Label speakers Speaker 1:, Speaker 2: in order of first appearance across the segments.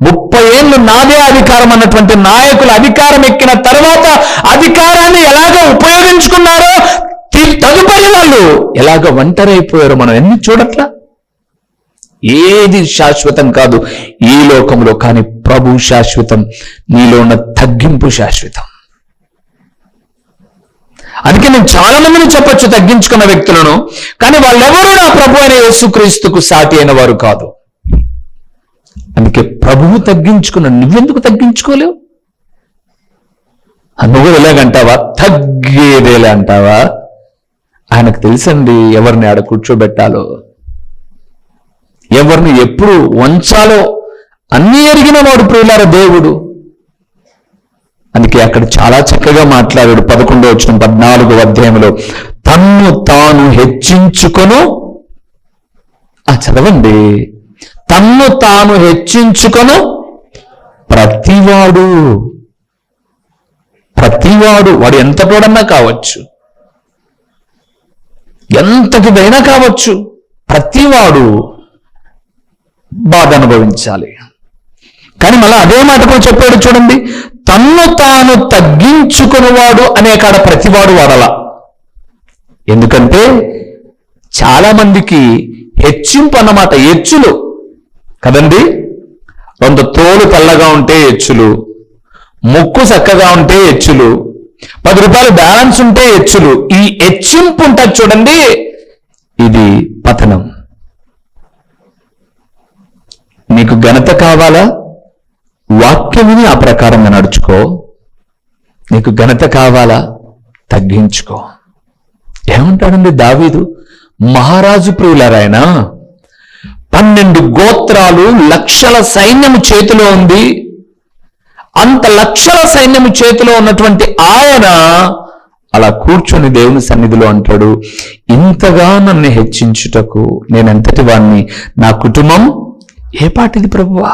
Speaker 1: 30 ఏళ్ళు నాదే అధికారం అన్నటువంటి నాయకులు అధికారం ఎక్కిన తర్వాత అధికారాన్ని ఎలాగ ఉపయోగించుకున్నారో తదుపరి వాళ్ళు ఎలాగ ఒంటరైపోయారో మనం ఎన్ని చూడట్లా. ఏది శాశ్వతం కాదు ఈ లోకంలో, కానీ ప్రభు శాశ్వతం. నీలో ఉన్న తగ్గింపు శాశ్వతం. అందుకే నేను చాలా మందిని చెప్పొచ్చు తగ్గించుకున్న వ్యక్తులను, కానీ వాళ్ళెవరూ నా ప్రభు అయిన యేసుక్రీస్తుకు సాటి అయిన వారు కాదు. అందుకే ప్రభువు తగ్గించుకున్న నువ్వెందుకు తగ్గించుకోలేవు? నువ్వు ఎలాగంటావా? తగ్గేదేలే అంటావా? ఆయనకు తెలుసండి ఎవరిని ఆడ కూర్చోబెట్టాలో, ఎవరిని ఎప్పుడు వంచాలో అన్నీ ఎరిగిన వాడు ప్రియులారా దేవుడు. అందుకే అక్కడ చాలా చక్కగా మాట్లాడాడు. 11వ వచనం 14వ అధ్యాయంలో, తన్ను తాను హెచ్చించుకొను. చదవండి. తన్ను తాను హెచ్చించుకొను ప్రతివాడు వాడు ఎంతటోడన్నా కావచ్చు, ఎంతటిదైనా కావచ్చు, ప్రతివాడు బాధ అనుభవించాలి. కానీ మళ్ళీ అదే మాట కూడా చెప్పాడు చూడండి, తన్ను తాను తగ్గించుకునేవాడు అనే కాడ ప్రతివాడు వాడలా. ఎందుకంటే చాలా మందికి హెచ్చింపు అన్నమాట హెచ్చులు కదండి. కొంత తోలు తెల్లగా ఉంటే హెచ్చులు, ముక్కు చక్కగా ఉంటే హెచ్చులు, 10 రూపాయలు బ్యాలెన్స్ ఉంటే హెచ్చులు. ఈ హెచ్చింపు ఉంటుంది చూడండి, ఇది పతనం. నీకు ఘనత కావాలా? వాక్యం విని ఆ ప్రకారంగా నడుచుకో. నీకు ఘనత కావాలా? తగ్గించుకో. ఏమంటాడండి దావీదు? మహారాజు ప్రియులారాయన, 12 గోత్రాలు, లక్షల సైన్యము చేతిలో ఉంది. అంత లక్షల సైన్యము చేతిలో ఉన్నటువంటి ఆయన అలా కూర్చొని దేవుని సన్నిధిలో అంటాడు, ఇంతగా నన్ను హెచ్చించుటకు నేనెంతటి వాణ్ణి, నా కుటుంబం ఏ పాటిది ప్రభువా?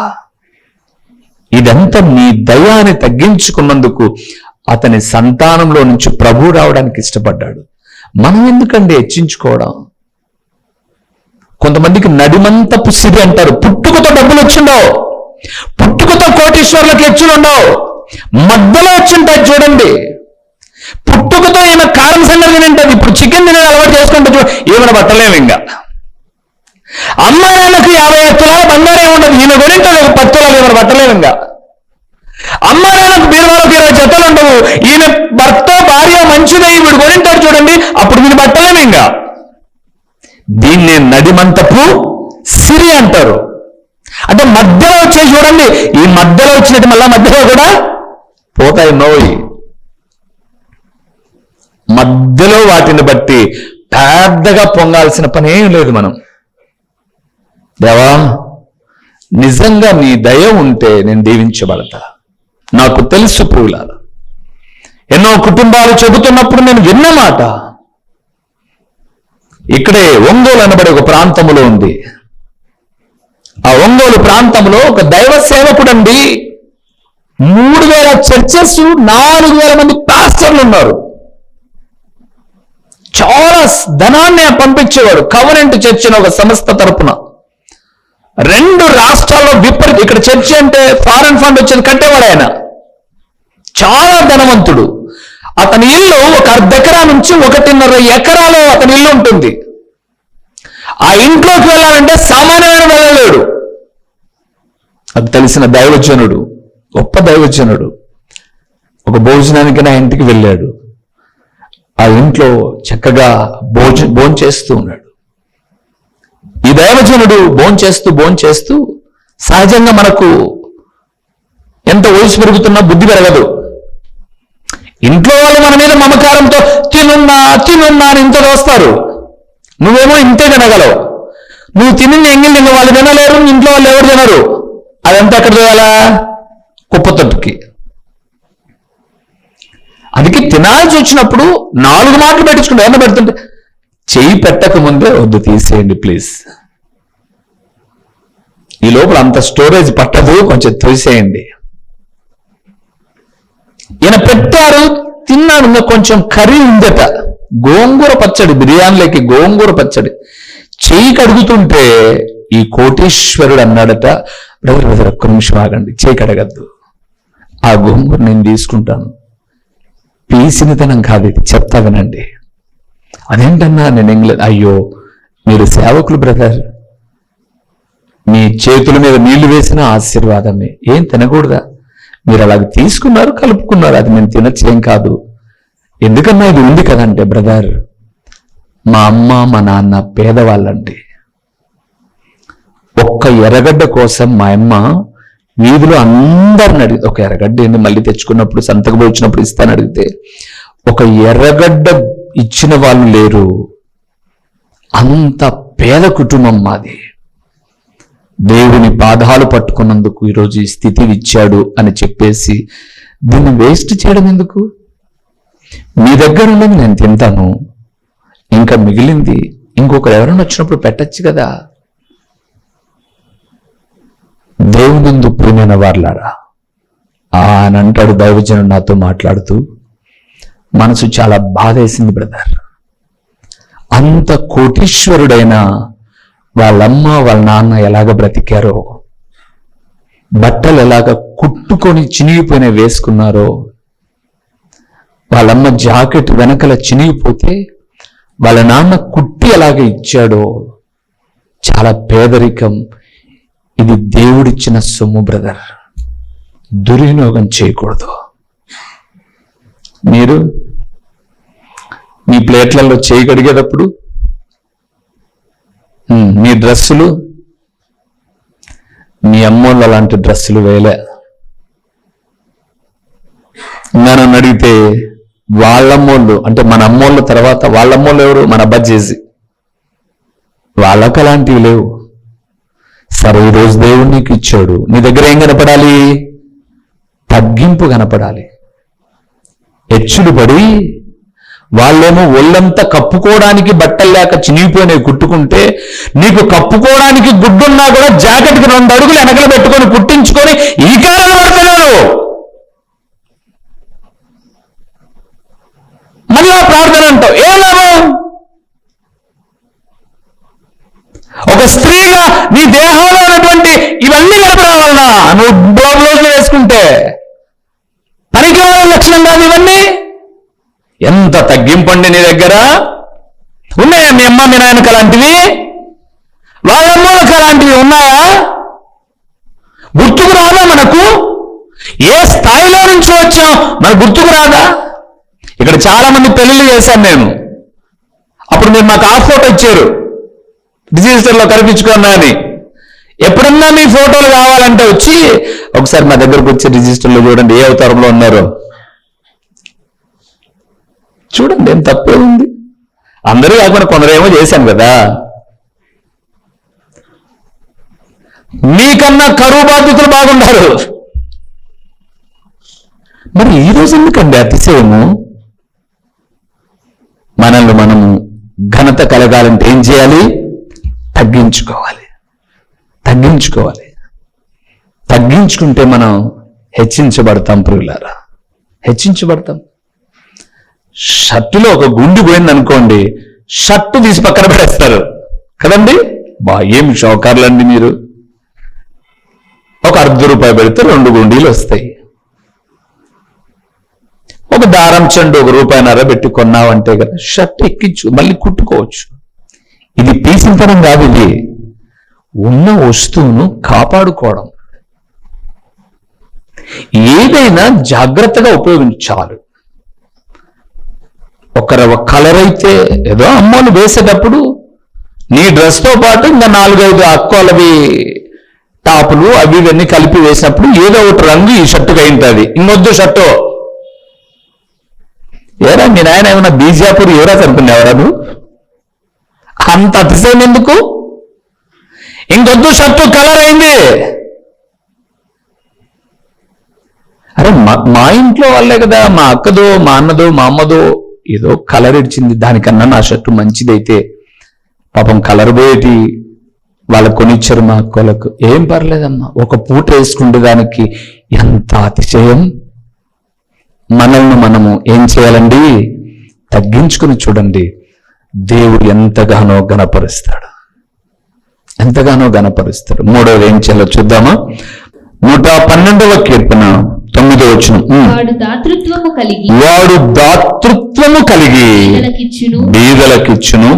Speaker 1: ఇదంతా నీ దయాన్ని తగ్గించుకున్నందుకు అతని సంతానంలో నుంచి ప్రభు రావడానికి ఇష్టపడ్డాడు. మనం ఎందుకండి హెచ్చించుకోవడం? కొంతమందికి నడిమంతపు సిరి అంటారు. పుట్టుకతో డబ్బులు వచ్చిండవు, పుట్టుకతో కోటీశ్వర్లకు హెచ్చులుండవు, మధ్యలో వచ్చింటాయి చూడండి. పుట్టుకతో ఈమె కారం సంగతి తింటుంది, ఇప్పుడు చికెన్ తినే అలవాటు చేసుకుంటే ఏమైనా పట్టలేము. ఇంకా అమ్మాయిలకు 50 తులాల బంగారం ఉండదు, ఈమె గురించి 10 తులాలు ఏమైనా పట్టలేము. ఇంకా అమ్మాయిలకు బీరువాలకు 20 జతలు ఉండవు, ఈమె భర్త భార్య మంచిదే ఈవిడు కొనింటాడు చూడండి, అప్పుడు మీరు పట్టలేము. ఇంకా దీన్ని నడిమంతపు సిరి అంటారు. అంటే మధ్యలో వచ్చేసి చూడండి, ఈ మధ్యలో వచ్చినట్టు మళ్ళా మధ్యలో కూడా పోతాయి. నోయి మధ్యలో వాటిని బట్టి పెద్దగా పొంగాల్సిన పని ఏం లేదు. మనం దేవా నిజంగా నీ దయ ఉంటే నేను దీవించబడతా. నాకు తెలుసు ప్రియులారా, ఎన్నో కుటుంబాలు చెబుతున్నప్పుడు నేను విన్న మాట, ఇక్కడే ఒంగోలు అనబడే ఒక ప్రాంతంలో ఉంది. ఆ ఒంగోలు ప్రాంతంలో ఒక దైవ సేవకుడండి, 3000 చర్చెస్, 4000 మంది పాస్టర్లు ఉన్నారు. చాలా ధనాన్ని పంపించేవాడు. కవరెంట్ చర్చ్ అని ఒక సంస్థ తరపున 2 రాష్ట్రాల్లో ఇక్కడ చర్చి అంటే ఫారెన్ ఫండ్ వచ్చేది కట్టేవాడు ఆయన. చాలా ధనవంతుడు. అతని ఇల్లు ఒక 1/2 ఎకరా నుంచి 1.5 ఎకరాలో అతని ఇల్లు ఉంటుంది. ఆ ఇంట్లోకి వెళ్ళాలంటే సామాన్యమైన వెళ్ళలేడు. అది తెలిసిన దైవజనుడు, గొప్ప దైవజనుడు. ఒక భోజనానికి నా ఇంటికి వెళ్ళాడు. ఆ ఇంట్లో చక్కగా భోంచేస్తూ ఉన్నాడు. ఈ దైవజనుడు భోంచేస్తూ సహజంగా మనకు ఎంత వయసు పెరుగుతున్నా బుద్ధి పెరగదు. ఇంట్లో వాళ్ళు మన మీద మమకారంతో తినున్నా అని ఇంత వస్తారు. నువ్వేమో ఇంతే తినగలవు. నువ్వు తిని ఎంగిల్ వాళ్ళు తినలేరు, ఇంట్లో వాళ్ళు ఎవరు తినరు. అదంతా ఎక్కడ చేయాలా? కుప్పతొట్టుకి. అందుకే తినాల్సి వచ్చినప్పుడు 4 మాటలు పెట్టించుకుంటే ఏమన్నా పెడుతుంటే చెయ్యి పెట్టక ముందే వద్దు తీసేయండి ప్లీజ్, ఈ లోపల అంత స్టోరేజ్ పట్టదు, కొంచెం తీసేయండి. ఈయన పెట్టారు, తిన్నాను, ఇంకా కొంచెం కర్రీ ఉందట, గోంగూర పచ్చడి, బిర్యానీలోకి గోంగూర పచ్చడి. చెయ్యి కడుగుతుంటే ఈ కోటీశ్వరుడు అన్నాడట, బ్రదర్ ఒక్క నిమిషం ఆగండి, చేయి కడగద్దు, ఆ గోంగూర నేను తీసుకుంటాను. పీసినితనం కాదు ఇది, చెప్తా వినండి. అదేంటన్నా నేను ఇంగ్లీష్, అయ్యో మీరు సేవకులు బ్రదర్, మీ చేతుల మీద నీళ్లు వేసిన ఆశీర్వాదమే, ఏం తినకూడదా? మీరు అలాగ తీసుకున్నారు, కలుపుకున్నారు, అది నేను తినచ్చేం కాదు. ఎందుకన్నా ఇది ఉంది కదంటే, బ్రదర్ మా అమ్మ మా నాన్న పేదవాళ్ళండి. ఒక్క ఎర్రగడ్డ కోసం మా అమ్మ వీధిలో అందరిని అడిగితే, ఒక ఎర్రగడ్డ ఏంటి మళ్ళీ తెచ్చుకున్నప్పుడు సంతకు వచ్చినప్పుడు ఇస్తాను అడిగితే ఒక ఎర్రగడ్డ ఇచ్చిన వాళ్ళు లేరు. అంత పేద కుటుంబం మాది. దేవుని పాదాలు పట్టుకున్నందుకు ఈరోజు ఈ స్థితి ఇచ్చాడు అని చెప్పేసి దీన్ని వేస్ట్ చేయడం ఎందుకు? మీ దగ్గర ఉన్నది నేను తింటాను, ఇంకా మిగిలింది ఇంకొకరు ఎవరైనా వచ్చినప్పుడు పెట్టచ్చు కదా. దేవునందు ప్రియమైన వారలారా, అని అంటాడు దైవజనుడు నాతో మాట్లాడుతూ. మనసు చాలా బాధేసింది బ్రదర్. అంత కోటీశ్వరుడైన వాళ్ళమ్మ వాళ్ళ నాన్న ఎలాగ బ్రతికారో, బట్టలు ఎలాగ కుట్టుకొని చినిగిపోయిన వేసుకున్నారో, వాళ్ళమ్మ జాకెట్ వెనకల చినిగిపోతే వాళ్ళ నాన్న కుట్టి ఎలాగ ఇచ్చాడో. చాలా పేదరికం. ఇది దేవుడిచ్చిన సొమ్ము బ్రదర్, దుర్వినియోగం చేయకూడదు. మీరు మీ ప్లేట్లలో చేయి కడిగేటప్పుడు మీ డ్రెస్సులు, మీ అమ్మోళ్ళు అలాంటి డ్రెస్సులు వేయలే. నన్ను అడిగితే వాళ్ళమ్మోళ్ళు, అంటే మన అమ్మోళ్ళ తర్వాత వాళ్ళమ్మోళ్ళు ఎవరు? మన అబ్బా చేసి, వాళ్ళకు అలాంటివి లేవు. సరే ఈరోజు దేవుడు నీకు ఇచ్చాడు, నీ దగ్గర ఏం కనపడాలి? తగ్గింపు కనపడాలి. హెచ్చులు పడి వాళ్ళేమో ఒళ్ళంతా కప్పుకోవడానికి బట్టలు లేక చినిగిపోయినవి కుట్టుకుంటే, నీకు కప్పుకోవడానికి గుడ్డున్నా కూడా జాకెట్కి 2 అడుగులు వెనకలు పెట్టుకొని కుట్టించుకొని ఈ కాలం పడుతున్నారు. మళ్ళీ ఆ ప్రార్థన అంటావు, ఏం లాభం? ఒక స్త్రీగా నీ దేహంలో ఉన్నటువంటి ఇవన్నీ కనపడాలన్నా నువ్వు బ్లౌజులు వేసుకుంటే పనికి లక్షణం కాదు ఇవన్నీ. ఎంత తగ్గింపండి నీ దగ్గర ఉన్నాయా? మీ అమ్మ మీ నాయనకు అలాంటివి, వాళ్ళమ్మలకు అలాంటివి ఉన్నాయా? గుర్తుకు రాదా మనకు? ఏ స్థాయిలో నుంచి వచ్చాం మనకు గుర్తుకు రాదా? ఇక్కడ చాలా మంది పెళ్లిళ్ళు చేశాను నేను. అప్పుడు మీరు మాకు ఆ ఫోటో ఇచ్చారు, రిజిస్టర్లో కనిపించుకున్నా అని. ఎప్పుడన్నా మీ ఫోటోలు కావాలంటే వచ్చి ఒకసారి మా దగ్గరకు వచ్చి రిజిస్టర్లో చూడండి ఏ అవతారంలో ఉన్నారో చూడండి, ఏం తప్పే ఉంది. అందరూ కాకుండా కొందరేమో చేశాను కదా. మీకన్నా కరువు బాధితులు బాగున్నారు. మరి ఈ రోజు ఎందుకండి అతిశయము? మనల్ని మనము ఘనత కలగాలంటే ఏం చేయాలి? తగ్గించుకోవాలి. తగ్గించుకుంటే మనం హెచ్చించబడతాం ప్రియులారా, హెచ్చించబడతాం. షర్టులో ఒక గుండు పోయింది అనుకోండి, షర్టు తీసి పక్కన పడేస్తారు కదండి. ఏం షౌకర్లండి మీరు. ఒక ₹1/2 పెడితే 2 గుండీలు వస్తాయి. ఒక దారం చెండు ₹1.50 పెట్టి కొన్నావంటే కదా షర్ట్ ఎక్కించు, మళ్ళీ కుట్టుకోవచ్చు. ఇది పీసింతనం కాదు, ఇది ఉన్న వస్తువును కాపాడుకోవడం. ఏదైనా జాగ్రత్తగా ఉపయోగించాలి. ఒక కలర్ అయితే ఏదో అమ్మోలు వేసేటప్పుడు నీ డ్రెస్తో పాటు ఇంకా 4-5 అక్కోలవి టాపులు అవి ఇవన్నీ కలిపి వేసినప్పుడు ఏదో ఒకటి రంగు ఈ షర్టుకి అయింటుంది. ఇంకొద్దు షర్టు ఏరా మీ నాయన ఏమన్నా బీజాపూర్ ఎవరా అనుకునేవరా నువ్వు? అంత అతిశయం ఎందుకు? ఇంకొద్దు షర్టు కలర్ అయింది. అరే మా ఇంట్లో వాళ్ళే కదా, మా అక్కదో మా అన్నదో మా అమ్మదో ఏదో కలర్ ఇచ్చింది, దానికన్నా నా షర్టు మంచిదైతే పాపం కలర్ పోయేటి వాళ్ళకు కొనిచ్చారు మా అక్కలకు. ఏం పర్లేదమ్మా, ఒక పూట వేసుకుంటే దానికి ఎంత అతిశయం. మనల్ని మనము ఏం చేయాలండి? తగ్గించుకుని చూడండి, దేవుడు ఎంతగానో ఘనపరుస్తాడు. ఎంతగానో గణపరుస్తారు. మూడవది ఏం చేయాలో చూద్దామా? 112వ కీర్తన 9వ వచనం.
Speaker 2: వాడు దాతృత్వము కలిగి
Speaker 1: బీదలకిచ్చును,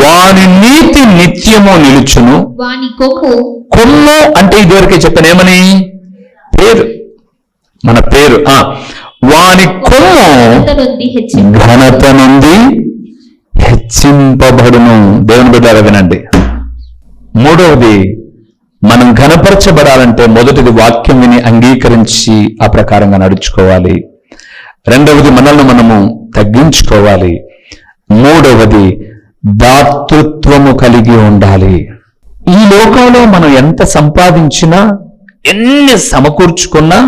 Speaker 1: వాని నీతి నిత్యము నిలుచును.
Speaker 2: వాని
Speaker 1: కొమ్ము అంటే ఇదివరకే చెప్పాను, ఏమని? పేరు, మన పేరు. వాని కొమ్ము ఘనత నుండి హెచ్చింపబడును. దేవుని బిడ్డలారా వినండి. మూడవది, మనం ఘనపరచబడాలంటే మొదటిది వాక్యం విని అంగీకరించి ఆ ప్రకారంగా నడుచుకోవాలి. రెండవది మనల్ని మనము తగ్గించుకోవాలి. మూడవది దాతృత్వము కలిగి ఉండాలి. ఈ లోకంలో మనం ఎంత సంపాదించినా, ఎన్ని సమకూర్చుకున్నా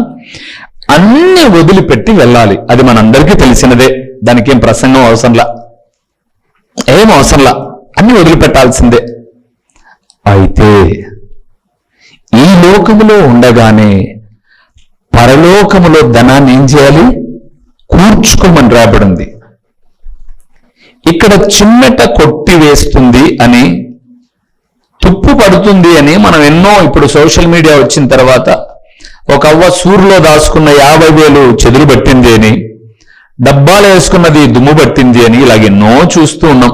Speaker 1: అన్ని వదిలిపెట్టి వెళ్ళాలి. అది మనందరికీ తెలిసినదే. దానికి ఏం ప్రసంగం అవసరంలా, ఏం అవసరంలా, అన్ని వదిలిపెట్టాల్సిందే. అయితే ఈ లోకములో ఉండగానే పరలోకములో ధనాన్ని ఏం చేయాలి? కూర్చుకోమని రాబడింది. ఇక్కడ చిమ్మెట కొట్టి వేస్తుంది అని, తుప్పు పడుతుంది అని మనం ఎన్నో, ఇప్పుడు సోషల్ మీడియా వచ్చిన తర్వాత ఒక అవ్వ సూరులో దాచుకున్న 50,000 చెదులు పట్టింది అని, డబ్బాలు వేసుకున్నది దుమ్ము పట్టింది అని, ఇలాగెన్నో చూస్తూ ఉన్నాం.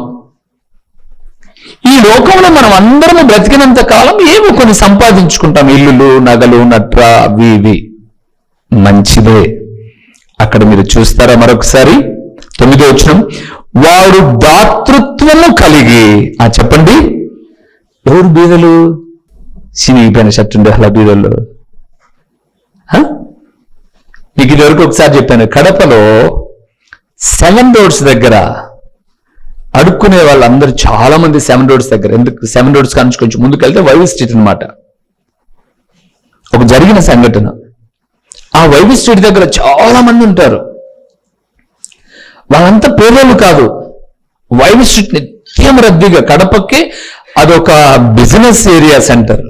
Speaker 1: ఈ లోకంలో మనం అందరం బ్రతికినంత కాలం ఏమో కొన్ని సంపాదించుకుంటాం, ఇల్లులు, నగలు, నట్ర, అవి ఇవి. మంచిదే. అక్కడ మీరు చూస్తారా మరొకసారి 9వ వచనం, వాడు దాతృత్వము కలిగి. చెప్పండి, ఎవరు బీదలు? సినిగిపోయిన షర్ట్ ఉండే అలా బీదలు. మీకు ఇదివరకు ఒకసారి చెప్పాను, కడపలో 7 రోడ్స్ దగ్గర అడుక్కునే వాళ్ళందరూ చాలా మంది 7 రోడ్స్ దగ్గర, ఎందుకు 7 రోడ్స్ కానీ కొంచెం ముందుకెళ్తే వైవి స్ట్రీట్ అనమాట. ఒక జరిగిన సంఘటన, ఆ వైవి స్ట్రీట్ దగ్గర చాలా మంది ఉంటారు. వాళ్ళంతా పేదోళ్ళు కాదు. వైవి స్ట్రీట్ నిత్యం రద్దీగా, కడపకి అదొక బిజినెస్ ఏరియా సెంటర్.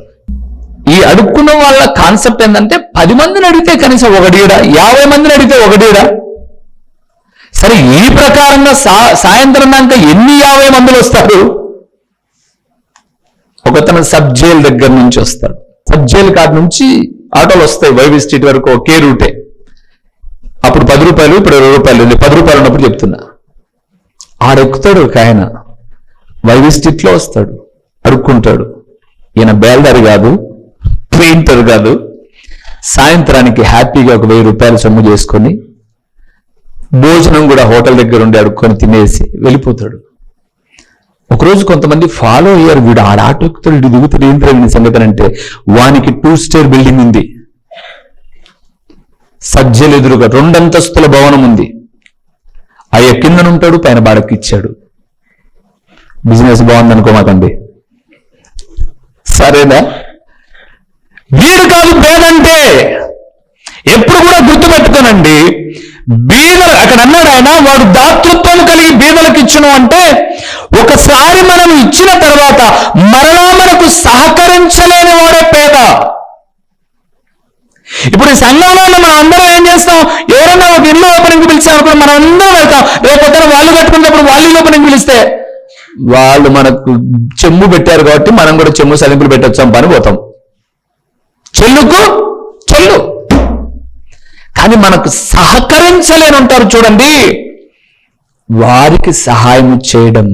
Speaker 1: ఈ అడుక్కున్న వాళ్ళ కాన్సెప్ట్ ఏంటంటే 10 మందిని అడిగితే కనీసం ఒకడీడా, 50 మందిని అడిగితే ఒకడీడా. సరే, ఈ ప్రకారంగా సాయంత్రం దాకా ఎన్ని 50 మందులు వస్తారు? ఒకతను సబ్ జైల్ దగ్గర నుంచి వస్తాడు. సబ్ జైల్ కాడ నుంచి ఆటోలు వస్తాయి వైవి స్ట్రీట్ వరకు, ఒకే రూటే. అప్పుడు 10 రూపాయలు, ఇప్పుడు 20 రూపాయలు. 10 రూపాయలు ఉన్నప్పుడు చెప్తున్నా. ఆడెక్కుతాడు ఒక ఆయన, వైవి స్ట్రీట్లో వస్తాడు, అడుక్కుంటాడు. ఈయన బేల్దారి కాదు, పెయింటర్ కాదు. సాయంత్రానికి హ్యాపీగా ఒక 1000 రూపాయలు సొమ్ము చేసుకొని, భోజనం కూడా హోటల్ దగ్గర ఉండి అడుక్కొని తినేసి వెళ్ళిపోతాడు. ఒకరోజు కొంతమంది ఫాలో అయ్యారు, వీడు ఆటో ఎక్కుతాడు, ఇటు దిగుతాడు, ఏం జరిగిన సంగతి అంటే, వానికి 2 స్టేర్ బిల్డింగ్ ఉంది. సజ్జలు ఎదురుగా 2 అంతస్తుల భవనం ఉంది. అయ్య కిందనుంటాడు, పైన బాడకి ఇచ్చాడు. బిజినెస్ బాగుందనుకోమాకండి, సరేనా? వీడు కాదు పేదంటే. ఎప్పుడు కూడా గుర్తుపెట్టుకోనండి, బీదలు అక్కడ అన్నాడు ఆయన, వాడు దాతృత్వం కలిగి బీదలకు ఇచ్చును అంటే, ఒకసారి మనం ఇచ్చిన తర్వాత మరలా మనకు సహకరించలేని వాడే పేద. ఇప్పుడు ఈ సంఘంలో ఉన్న మనం అందరం ఏం చేస్తాం? ఎవరన్నా ఒక ఇల్లు ఓపెనింగ్ పిలిచామనుకో, మనం అందరం వెళ్తాం. రేపొద్దున వాళ్ళు కట్టుకున్నప్పుడు వాళ్ళు ఓపెనింగ్ పిలిస్తే, వాళ్ళు మనకు చెమ్ము పెట్టారు కాబట్టి మనం కూడా చెమ్ము సలింపులు పెట్టొచ్చాం పని పోతాం. చెల్లుకు చెల్లు. కానీ మనకు సహకరించలేని ఉంటారు చూడండి, వారికి సహాయం చేయడం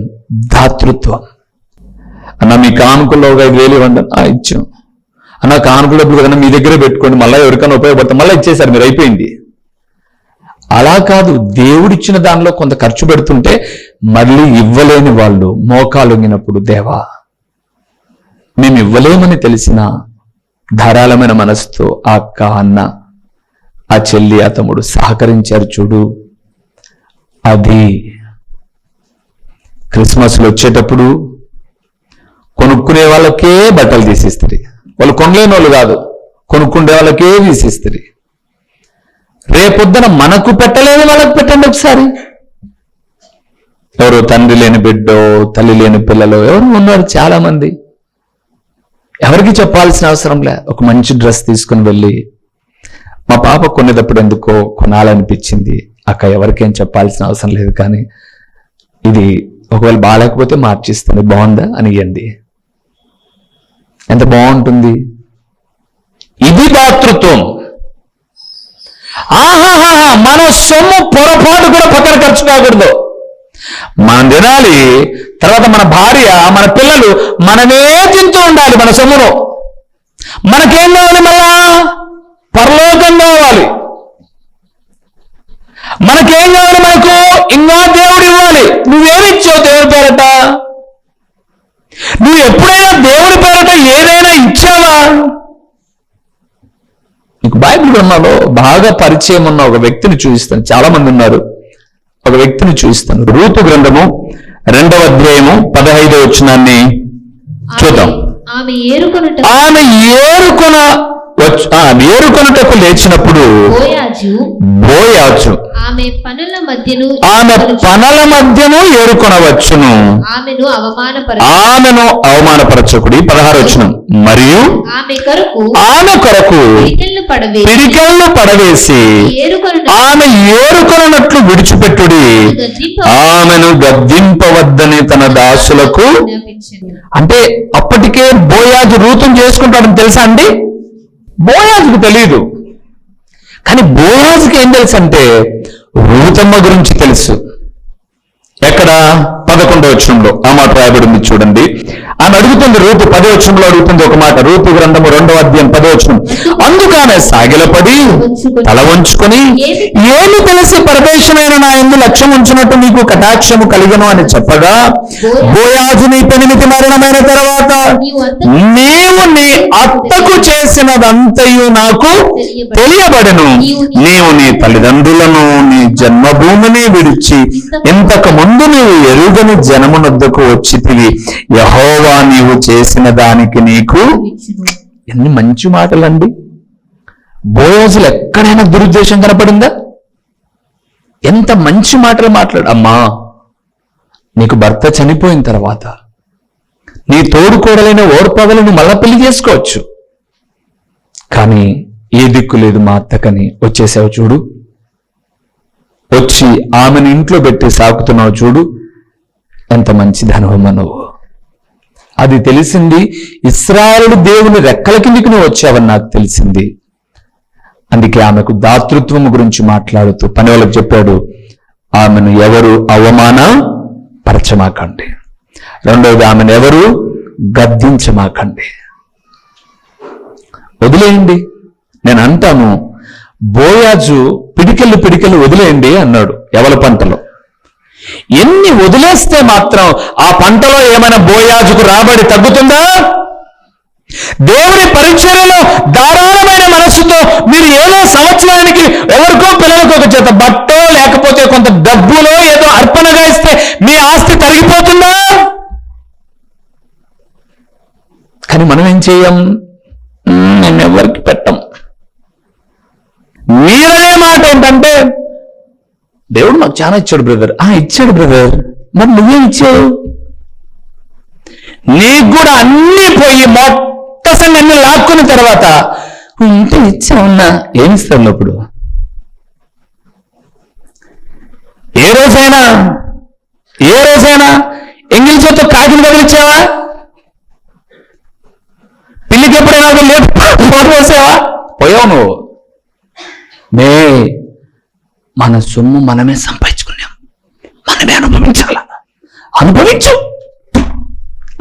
Speaker 1: దాతృత్వం. అన్న మీ కానుకల్లో ఒక 5,000 ఇవ్వండి, ఇచ్చాం. అన్న కానుకలు డబ్బులు కన్నా మీ దగ్గరే పెట్టుకోండి, మళ్ళీ ఎవరికైనా ఉపయోగపడతాం, మళ్ళీ ఇచ్చేసారు, మీరు అయిపోయింది. అలా కాదు, దేవుడిచ్చిన దానిలో కొంత ఖర్చు పెడుతుంటే మళ్ళీ ఇవ్వలేని వాళ్ళు మోకాలు వంగినప్పుడు, దేవా మేము ఇవ్వలేమని తెలిసిన ధారాళమైన మనసుతో ఆ అక్క, అన్న, ఆ చెల్లి, ఆ తమ్ముడు సహకరించారు చూడు. అది క్రిస్మస్లు వచ్చేటప్పుడు కొనుక్కునే వాళ్ళకే బట్టలు తీసిస్తుంది. వాళ్ళు కొనలేని వాళ్ళు కాదు, కొనుక్కుండే వాళ్ళకే తీసిస్తుంది. రేపొద్దున మనకు పెట్టలేని వాళ్ళకి పెట్టండి ఒకసారి. ఎవరు తండ్రి లేని బిడ్డో, తల్లి లేని పిల్లలు ఎవరు ఉన్నారు చాలా మంది. ఎవరికి చెప్పాల్సిన అవసరం లే. ఒక మంచి డ్రెస్ తీసుకుని వెళ్ళి, మా పాప కొనేటప్పుడు ఎందుకో కొనాలనిపించింది అక్క, ఎవరికేం చెప్పాల్సిన అవసరం లేదు, కానీ ఇది ఒకవేళ బాగాలేకపోతే మార్చిస్తుంది, బాగుందా అని ఇవ్వండి. ఎంత బాగుంటుంది. ఇది దాతృత్వం. ఆహాహా, మన సొమ్ము పొరపాటు కూడా పక్కన ఖర్చు కాకూడదు. మనం తినాలి, తర్వాత మన భార్య, మన పిల్లలు మనమే తింటూ ఉండాలి మన సొమ్మును. మనకేం కావాలి? మళ్ళా పరలోకం కావాలి. మనకేం కావాలి? మనకు ఇంకా దేవుడు ఇవ్వాలి. నువ్వేమిచ్చావు దేవుడి పేరట? నువ్వు ఎప్పుడైనా దేవుడి పేరట ఏదైనా ఇచ్చావా? నీకు బైబిల్ గ్రంథంలో బాగా పరిచయం ఉన్న ఒక వ్యక్తిని చూపిస్తాను. చాలా మంది ఉన్నారు. ఒక వ్యక్తిని చూపిస్తాను. రూతు గ్రంథము 2వ అధ్యాయము 15వ వచనాన్ని చూద్దాం.
Speaker 2: ఆమె ఏరుకొనుటకు లేచినప్పుడు బోయాజు ఆమె పనుల మధ్యను ఏరుకొనవచ్చును, ఆమెను అవమానపరచకుడి. 16వ వచనం. మరియు ఆమె కొరకు పిడికెళ్ళు పడవేసి ఆమె ఏరుకొనట్లు విడిచిపెట్టుడి, ఆమెను గద్దింపవద్దని తన దాసులకు. అంటే అప్పటికే బోయాజు రూతును చేసుకుంటాడని తెలుసా అండి? బోయాజుకు తెలియదు, కానీ బోయాజుకి ఏం తెలుసు అంటే రూతమ్మ గురించి తెలుసు. ఎక్కడ? 11వ వచనంలో ఆ మాట రాయబడింది చూడండి. ఆమె అడుగుతుంది, రూతు 10వ వచనంలో అడుగుతుంది ఒక మాట. రూతు గ్రంథము 2వ అధ్యాయం 10వ వచనం. అందుకనే సాగిలపడి తల వంచుకొని, ఏమి తెలిసి పరదేశమైన నా యందు లక్ష్యం ఉంచినట్టు నీకు కటాక్షము కలిగను అని చెప్పగా, బోయాజు నీ పెనిమిటి మరణమైన తర్వాత నీవు నీ అత్తకు చేసినదంతయు నాకు తెలియబడెను. నీవు నీ తల్లిదండ్రులను నీ జన్మభూమిని విడిచి ఇంతకు ముందు నీవు ఎరుగని జనమునొద్దకు వచ్చితివి, యెహోవా నీవు చేసిన దానికి నీకు. ఎన్ని మంచి మాటలండి. బోయాజులు ఎక్కడైనా దురుద్దేశం కనపడిందా? ఎంత మంచి మాటలు మాట్లాడు. అమ్మా, నీకు భర్త చనిపోయిన తర్వాత నీ తోడుకోడలైన ఓర్పగలను మళ్ళా పెళ్లి చేసుకోవచ్చు, కానీ ఏ దిక్కు లేదు మా అత్తకని వచ్చేసావు చూడు, వచ్చి ఆమెను ఇంట్లో పెట్టి సాకుతున్నావు చూడు, ఎంత మంచి ధనవమ్మ నువ్వు. అది తెలిసింది. ఇశ్రాయేలు దేవుని రెక్కల కిందికి నువ్వు వచ్చావని నాకు తెలిసింది. అందుకే ఆమెకు దాతృత్వం గురించి మాట్లాడుతూ పని వాళ్ళకి చెప్పాడు, ఆమెను ఎవరు అవమానపరచమాకండి, రెండవది ఆమెను ఎవరు గద్దించమాకండి, వదిలేయండి. నేను అంటాను, బోయాజు పిడికెళ్ళు వదిలేయండి అన్నాడు ఎవల పంటలో. ఎన్ని వదిలేస్తే మాత్రం ఆ పంటలో ఏమైనా బోయాజుకు రాబడి తగ్గుతుందా? దేవుని పరిచర్యలో ధారాళమైన మనస్సుతో మీరు ఏదో సంవత్సరానికి ఎవరికో పిల్లలకు ఒక చేత బట్టో లేకపోతే కొంత డబ్బులో ఏదో అర్పణగా ఇస్తే మీ ఆస్తి తరిగిపోతుందా? కానీ మనం ఏం చేయం? నేను ఎవరికి పెట్టం. మీరనే మాట ఏంటంటే, దేవుడు నాకు చాలా ఇచ్చాడు బ్రదర్. ఇచ్చాడు బ్రదర్, మరి నువ్వేం ఇచ్చావు? నీకు కూడా అన్ని పోయి మొట్ట సంగన్ని లాక్కున్న తర్వాత ఇంత ఇచ్చావున్నా ఏమిస్తాను అప్పుడు? ఏ రోజైనా ఎంగిల్ చేతో కాకిని కదిలిచ్చావా? పిల్లికి ఎప్పుడైనా ఫోటో పోసావా? పోయావు నువ్వు. మన సొమ్ము మనమే సంపాదించుకున్నాం, మనమే అనుభవించాలా?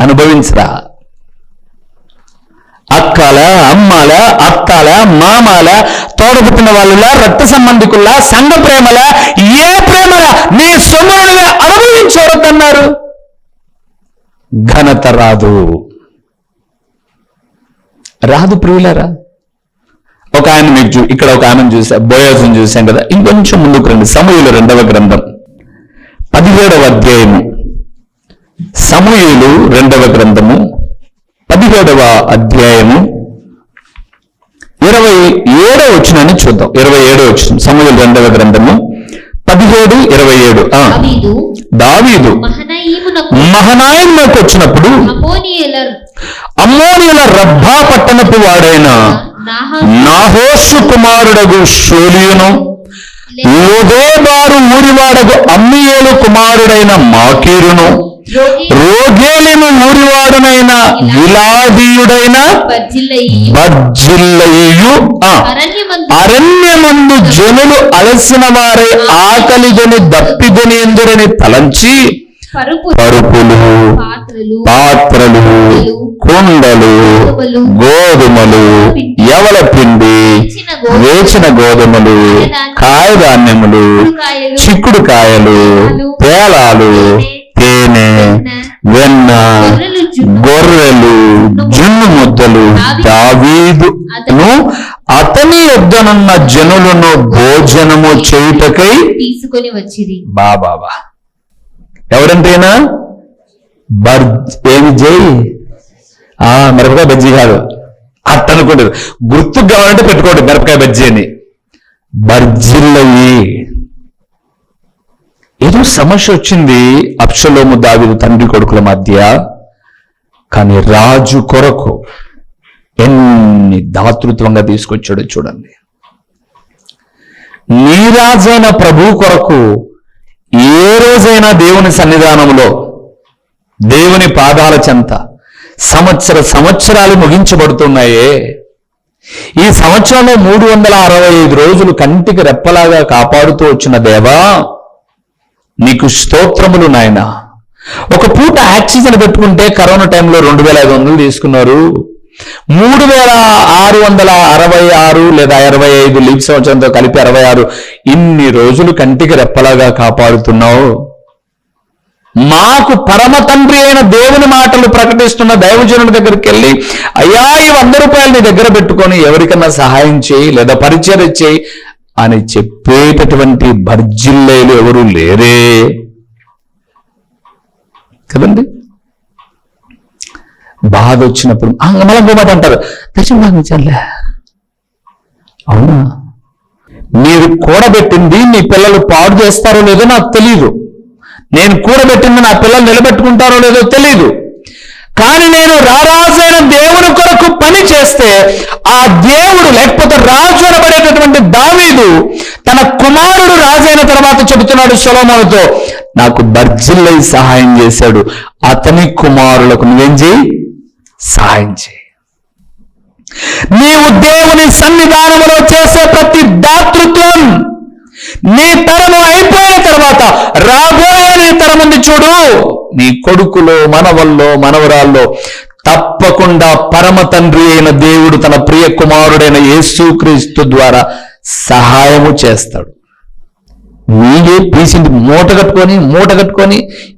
Speaker 2: అనుభవించరా? అక్కల, అమ్మల, అక్కల, మామల, తోడబుట్టిన వాళ్ళ, రక్త సంబంధికుల, సంఘ ప్రేమల, ఏ ప్రేమల నీ సొమ్మును అనుభవించవద్దన్నారు. ఘనత రాదు ప్రియులారా. ఒక ఆయన మీకు ఇక్కడ ఒక ఆమెను చూసా, బోయాజును చూసాం కదా. ఇంకొంచెం ముందుకు రండి. సమూయేలు 2వ గ్రంథం 17వ అధ్యాయము. సమూయేలు 2వ గ్రంథము 17వ అధ్యాయము 27వ వచనాన్ని చూద్దాం. 27వ వచనం సమూయేలు 2వ గ్రంథము 17:27. దావీదు మహనాయిమునకు వచ్చినప్పుడు అమ్మోనీయుల రబ్బా పట్టణపు వాడైన నాహోషు కుమారుడగు షోలియును, లోదేబారు ఊరివాడగు అమ్మీయేలు కుమారుడైన మాకీరును, రోగేలిమి ఊరివాడునైన విలాదీయుడైన బర్జిల్లయియు అరణ్యమందు జనులు అలసిన వారై ఆకలిగొని దప్పిగొని ఎందురని తలంచి పరుపులు, పాత్రలు, కుండలు, గోధుమలు, యవల పిండి, వేచిన గోధుమలు, కాయధాన్యములు, చిక్కుడుకాయలు, పేలాలు, తేనె, వెన్న, గొర్రెలు, జున్ను ముద్దలు దావీదును అతని యొద్దనున్న జనులను భోజనము చేయుటకై
Speaker 3: తీసుకొని వచ్చిరి.
Speaker 2: బాబా ఎవరంటేనా ఏమి చేయి మిరపకాయ బజ్జీ కాదు అట్ట అనుకుంటారు. గుర్తుకు కావాలంటే పెట్టుకోండి మిరపకాయ బజ్జీ అని. బర్జిల్లయి ఏదో సమస్య వచ్చింది అబ్షలోము దావీదు తండ్రి కొడుకుల మధ్య. కానీ రాజు కొరకు ఎన్ని దాతృత్వంగా తీసుకొచ్చాడో చూడండి. నీ రాజైన ప్రభు కొరకు ఏ రోజైనా దేవుని సన్నిధానంలో దేవుని పాదాల చెంత సంవత్సరాలు ముగించబడుతున్నాయే. ఈ సంవత్సరంలో 365 రోజులు కంటికి రెప్పలాగా కాపాడుతూ వచ్చిన దేవా నీకు స్తోత్రములు నాయన. ఒక పూట ఆక్సిజన్ పెట్టుకుంటే కరోనా టైంలో 2500 తీసుకున్నారు. 3666 లేదా 25 లీప్ సంవత్సరంతో కలిపి 66 ఇన్ని రోజులు కంటికి రెప్పలాగా కాపాడుతున్నావు. మాకు పరమ తండ్రి అయిన దేవుని మాటలు ప్రకటిస్తున్న దైవజనుడి దగ్గరికి వెళ్ళి అయ్యా ఈ 100 రూపాయలు నీ దగ్గర పెట్టుకొని ఎవరికన్నా సహాయం చేయి లేదా పరిచయం చేయి అని చెప్పేటటువంటి బర్జిల్లేలు ఎవరు లేరే కదండి. బాధ వచ్చినప్పుడు మళ్ళీ మాట అంటారు తెచ్చించాలే. అవునా, మీరు కూడబెట్టింది మీ పిల్లలు పాడు చేస్తారో లేదో నాకు తెలియదు. నేను కూడబెట్టింది నా పిల్లలు నిలబెట్టుకుంటారో లేదో తెలియదు. కానీ నేను రారాజైన దేవుని కొరకు పని చేస్తే ఆ దేవుడు లేకపోతే రాజు అనబడేటటువంటి దావీదు తన కుమారుడు రాజైన తర్వాత చెబుతున్నాడు సొలొమోనుతో, నాకు బర్జిల్లై సహాయం చేశాడు, అతని కుమారులకు నువ్వేం చేయి, సహాయం చేయి. నీవు దేవుని సన్నిధానంలో చేసే ప్రతి దాతృత్వం నీ తరము అయిపోయిన తర్వాత రాబోయే నీ తరం ఉంది చూడు, నీ కొడుకులో మనవల్లో మనవరాల్లో తప్పకుండా పరమ తండ్రి అయిన దేవుడు తన ప్రియ కుమారుడైన యేసుక్రీస్తు ద్వారా సహాయము చేస్తాడు. నీవే పీసింది మూట కట్టుకొని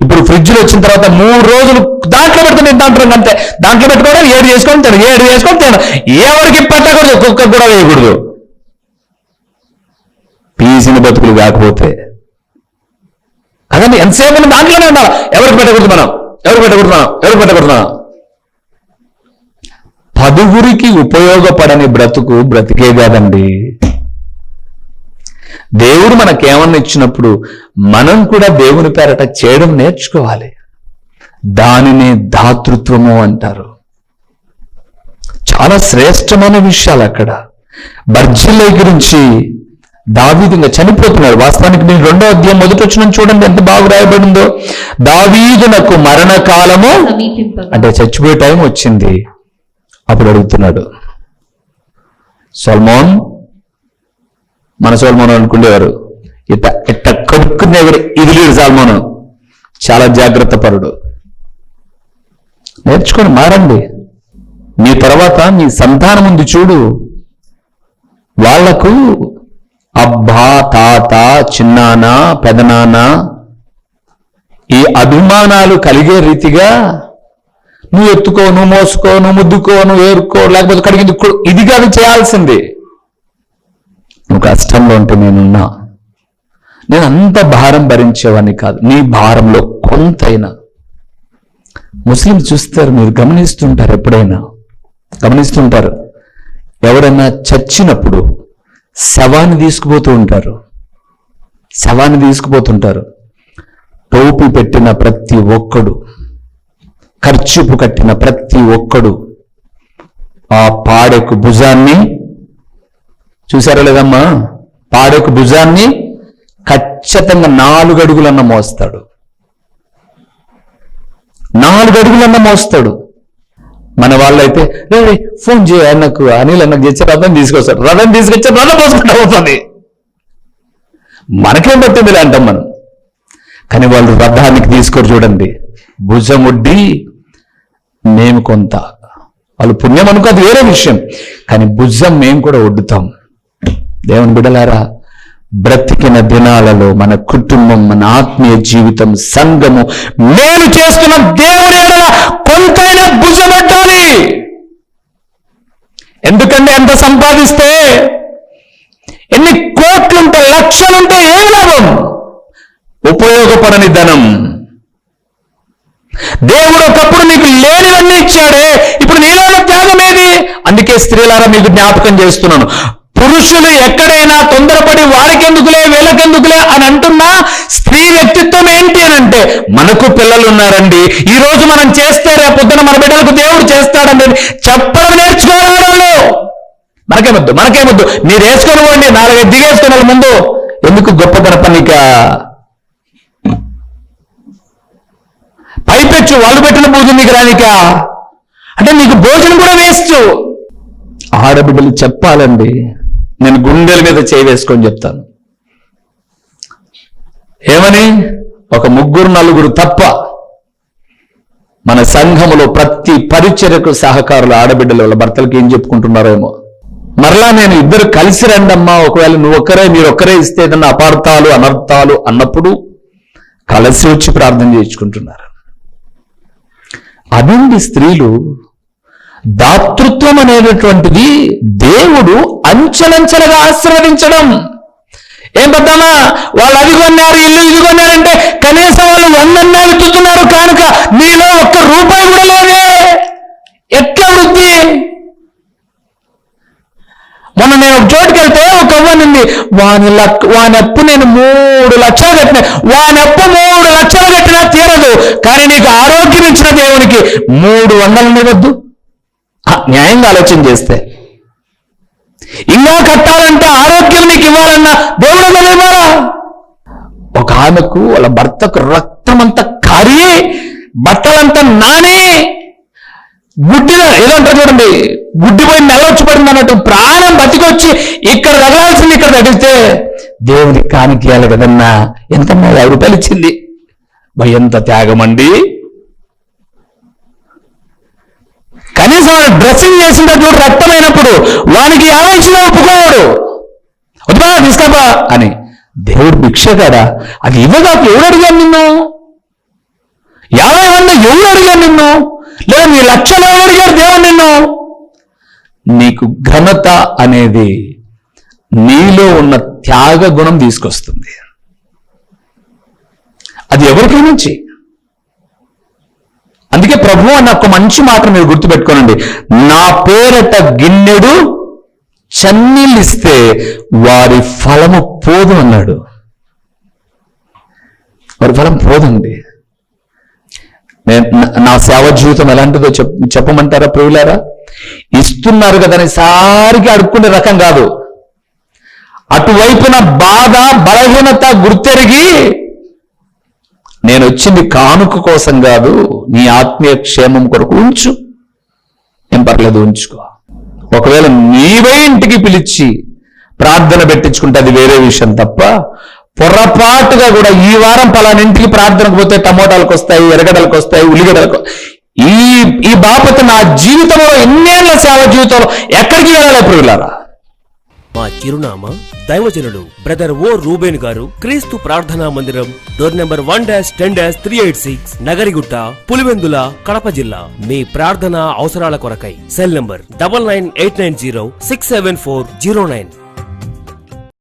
Speaker 2: ఇప్పుడు ఫ్రిడ్జ్లో వచ్చిన తర్వాత 3 రోజులు దాంట్లో పెట్టుకుని తింటాంటారు అంతే. దాంట్లో పెట్టుకోవడం 7 చేసుకొని తినడం, 7 చేసుకొని తినడం. ఎవరికి పెట్టకూడదు, కుక్క కూడా వేయకూడదు. పీసిన బతుకులు కాకపోతే అదండి ఎంతసేపు దాంట్లోనే ఉండాలి. ఎవరికి పెట్టకూడదు మనం, ఎవరికి పెట్టకూడదు. 10గురికి ఉపయోగపడని బ్రతుకు బ్రతికే కాదండి. దేవుడు మనకేమన్నా ఇచ్చినప్పుడు మనం కూడా దేవుని పేరట చేయడం నేర్చుకోవాలి. దానిని దాతృత్వము అంటారు. చాలా శ్రేష్టమైన విషయాలు అక్కడ. బర్జిల్లై గురించి దావీదు ఇంకా చనిపోతున్నాడు. వాస్తవానికి మీరు 2వ అధ్యాయం మొదటి వచనం చూడండి ఎంత బాగా రాయబడిందో. దావీదునకు మరణకాలము అంటే చచ్చిపోయే టైం వచ్చింది. అప్పుడు అడుగుతున్నాడు సొలొమోన్, మన సొలొమోను అనుకునేవారు ఇట్ట కడుక్కునే ఇది లేడు. సొలొమోను చాలా జాగ్రత్త పరుడు. నేర్చుకొని మారండి. మీ తర్వాత మీ సంతానం ఉంది చూడు, వాళ్లకు అబ్బా, తాత, చిన్నాన్న, పెదనాన్న ఈ అభిమానాలు కలిగే రీతిగా నువ్వు ఎత్తుకో, నువ్వు మోసుకో, నువ్వు ముద్దుకో, నువ్వు ఏరుకో, లేకపోతే కడిగింది ఇది కాదు చేయాల్సింది. నువ్వు కష్టంలో ఉంటే నేనున్నా. నేను అంత భారం భరించేవాడిని కాదు. నీ భారంలో కొంతైనా ముస్లిం చూస్తారు, మీరు గమనిస్తుంటారు, ఎప్పుడైనా గమనిస్తుంటారు. ఎవరైనా చచ్చినప్పుడు శవాన్ని తీసుకుపోతుంటారు. టోపీ పెట్టిన ప్రతి ఒక్కడు, ఖర్చుపు కట్టిన ప్రతి ఒక్కడు ఆ పాడెకు భుజాన్ని చూసారో లేదమ్మా, పాడెకు భుజాన్ని ఖచ్చితంగా 4 అడుగులన్న మోస్తాడు.
Speaker 1: అన్న మోస్తాడు. మన వాళ్ళైతే రే ఫోన్ చేయ అన్నకు, అనిల్ అన్నకు చేసి రథం తీసుకొస్తాడు, రథం తీసుకొచ్చి రథం మోసుకుంటూ అవుతుంది. మనకేం పట్టింది అంటాం మనం. కానీ వాళ్ళు రథానికి తీసుకొని చూడండి, భుజముడ్డి మేము కొంత, వాళ్ళు పుణ్యం అనుకో అది వేరే విషయం, కానీ భుజం మేము కూడా ఒడ్డుతాం. దేవుని బిడ్డలారా, బ్రతికిన దినాలలో మన కుటుంబం, మన ఆత్మీయ జీవితం, సంఘము, మేలు చేస్తున్న దేవుని ఎడల కొంతైనా భుజమొడ్డాలి. ఎందుకంటే ఎంత సంపాదిస్తే, ఎన్ని కోట్లుంటే, లక్షలుంటే ఏం లాభం? ఉపయోగపడని ధనం. దేవుడు ఒకప్పుడు నీకు లేనివన్నీ ఇచ్చాడే, ఇప్పుడు నీలో త్యాగం ఏది? అందుకే స్త్రీలారా మీకు జ్ఞాపకం చేస్తున్నాను, పురుషులు ఎక్కడైనా తొందరపడి వాళ్ళకెందుకులే వీళ్ళకెందుకులే అని అంటున్నా, స్త్రీ వ్యక్తిత్వం ఏంటి అని అంటే, మనకు పిల్లలు ఉన్నారండి, ఈ రోజు మనం చేస్తే రేపొద్దున మన బిడ్డలకు దేవుడు చేస్తాడని చెప్పడం నేర్చుకోవాలి. మనకేమొద్దు మీరు వేసుకొని పోండి, 4 దిగేసుకుని వాళ్ళ ముందు ఎందుకు గొప్పతన పనిక పైపెచ్చు వాళ్ళు పెట్టిన భోజనం నీకు రానిక అంటే నీకు భోజనం కూడా వేస్ట్. ఆడబిడ్డలు చెప్పాలండి, నేను గుండెల మీద చేయి వేసుకొని చెప్తాను. ఏమని? ఒక 3-4 తప్ప మన సంఘములో ప్రతి పరిచర్యకు సహకారులు ఆడబిడ్డలు వాళ్ళ భర్తలకి ఏం చెప్పుకుంటున్నారేమో. మరలా నేను ఇద్దరు కలిసి రండమ్మా, ఒకవేళ మీరొక్కరే ఇస్తే ఏదన్నా అపార్థాలు అనర్థాలు అన్నప్పుడు కలిసి వచ్చి ప్రార్థన చేయించుకుంటున్నారు. అదండి స్త్రీలు. దాతృత్వం అనేటటువంటిది దేవుడు అంచెలంచెలుగా ఆశీర్వదించడం. ఏం పెద్దమ్మా వాళ్ళు అది కొన్నారు, ఇల్లు ఇది కొన్నారంటే కనీసం వాళ్ళు 100 ఎత్తుతున్నారు కనుక నీలో ₹1 కూడా లేదే, ఎట్లా వృద్ధి? మొన్న నేను ఒక చోటుకి వెళ్తే ఒక అవ్వనుంది, వాని అప్పు నేను 3 లక్షలు కట్టినా, వాని అప్పు 3 లక్షలు కట్టినా తీరదు, కానీ నీకు ఆరోగ్యం ఇచ్చిన దేవునికి 300 వద్దు. న్యాయంగా ఆలోచన చేస్తే ఇంకా కట్టాలంటే ఆరోగ్యం నీకు ఇవ్వాలన్నా దేవుడు ఇవ్వాలా? ఒక ఆమెకు వాళ్ళ భర్తకు రక్తమంతా కారి బట్టలంతా నాని గుడ్డిగా ఏదో అంటారు చూడండి, గుడ్డిపోయి నెలవచ్చి పడింది అన్నట్టు ప్రాణం బతికొచ్చి ఇక్కడ తగలాల్సింది ఇక్కడ తగిలితే దేవుడికి కానికేయాలి కదన్నా. ఎంతమ్మా? ₹5 ఇచ్చింది. ఎంత త్యాగం అండి. కనీసం డ్రెస్సింగ్ చేసిన చూడు రక్తమైనప్పుడు వానికి 50 ఇచ్చినా ఒప్పుకోవాడు, వద్దుబా తీసుకోబా అని. దేవుడు భిక్ష కదా, అది ఇవ్వగా ఎవరు అడిగాను నిన్ను? 50 ఎవరు అడిగాను నిన్ను? లేదా నీ లక్షలు ఎవరు అడిగారు దేవుడు నిన్ను? నీకు ఘనత అనేది నీలో ఉన్న త్యాగ గుణం తీసుకొస్తుంది. అది ఎవరికి నుంచి? అందుకే ప్రభు అన్న ఒక మంచి మాట మీరు గుర్తుపెట్టుకోనండి, నా పేరట గిన్నెడు చన్నీళ్ళిస్తే వారి ఫలము పోదు అన్నాడు. వారి ఫలం పోదండి. నా సేవ జీవితం ఎలాంటిదో చెప్పమంటారా ప్రియులారా? ఇస్తున్నారు కదని సారికి అడుక్కునే రకం కాదు. అటువైపున బాధ బలహీనత గుర్తెరిగి, నేను వచ్చింది కానుక కోసం కాదు, నీ ఆత్మీయ క్షేమం కొరకు ఉంచు, ఏం పర్లేదు ఉంచుకో. ఒకవేళ నీవే ఇంటికి పిలిచి ప్రార్థన పెట్టించుకుంటే అది వేరే విషయం తప్ప, పొరపాటుగా కూడా ఈ వారం పలానా ఇంటికి ప్రార్థనకు పోతే టమోటాలకు వస్తాయి, ఎరగడలకు వస్తాయి, ఉల్లిగడ్డలకు, ఈ బాపత నా జీవితంలో ఎన్నేళ్ల సేవ జీవితంలో ఎక్కడికి వెళ్ళాలి ప్రియులారా?
Speaker 3: మా చిరునామా దైవజనుడు బ్రదర్ ఓ రూబేన్ గారు, క్రీస్తు ప్రార్థనా మందిరం, డోర్ నెంబర్ 1-10-386, నగరిగుట్ట, పులివెందుల, కడప జిల్లా. మీ ప్రార్థనా అవసరాల కొరకై సెల్ నంబర్ 9989067409.